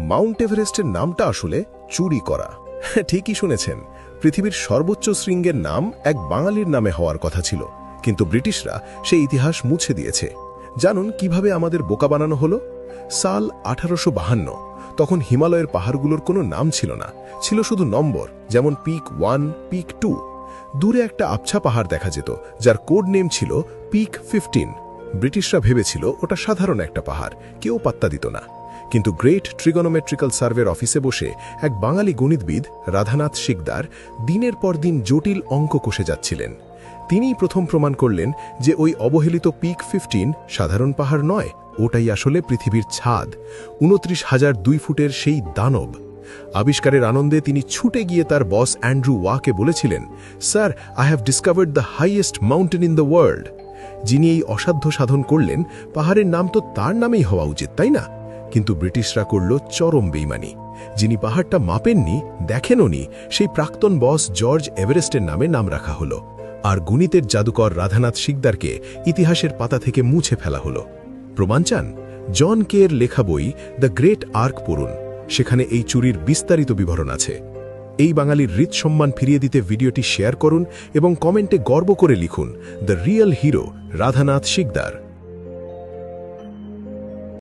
Mount এভারেস্টের নামটা আসলে চুরি করা। ঠিকই শুনেছেন, পৃথিবীর সর্বোচ্চ শৃঙ্গের নাম এক বাঙালির নামে হওয়ার কথা ছিল, কিন্তু ব্রিটিশরা সেই ইতিহাস মুছে দিয়েছে। জানুন কিভাবে আমাদের বোকা বানানো হলো। সাল 1852। তখন হিমালয়ের পাহাড়গুলোর কোনো নাম ছিল না, ছিল শুধু নম্বর, যেমন পিক 1, পিক 2। দূরে একটা আবছা পাহাড় দেখা যেত, যার কোড নেম ছিল পিক 15। ব্রিটিশরা ভেবেছিল ওটা সাধারণ একটা পাহাড়, কেউ পাত্তা দিত না। কিন্তু গ্রেট ট্রিগোনোমেট্রিক্যাল সার্ভের অফিসে বসে এক বাঙালি গণিতবিদ রাধানাথ শিকদার দিনের পর দিন জটিল অঙ্ক কষে যাচ্ছিলেন। তিনিই প্রথম প্রমাণ করলেন যে ওই অবহেলিত পিক 15 সাধারণ পাহাড় নয়, ওটাই আসলে পৃথিবীর ছাদ, 29,002 ফুটের সেই দানব। আবিষ্কারের আনন্দে তিনি ছুটে গিয়ে তার বস অ্যান্ড্রু ওয়াকে বলেছিলেন, sir, I have discovered the highest mountain in the world. যিনি এই অসাধ্য সাধন করলেন, পাহাড়ের নাম তো তার নামেই হওয়া উচিত, তাই না? কিন্তু ব্রিটিশরা করল চরম বেইমানি। যিনি পাহাড়টা মাপেননি, দেখেনওনি, সেই প্রাক্তন বস জর্জ এভারেস্টের নামে নাম রাখা হলো। আর গণিতের জাদুকর রাধানাথ শিকদারকে ইতিহাসের পাতা থেকে মুছে ফেলা হলো। প্রমাণ চান? জন কের লেখা বই দ্য গ্রেট আর্ক পড়ুন, সেখানে এই চুরির বিস্তারিত বিবরণ আছে। এই বাঙালির হৃৎসম্মান ফিরিয়ে দিতে ভিডিওটি শেয়ার করুন এবং কমেন্টে গর্ব করে লিখুন, the real hero Radhanath Sikdar.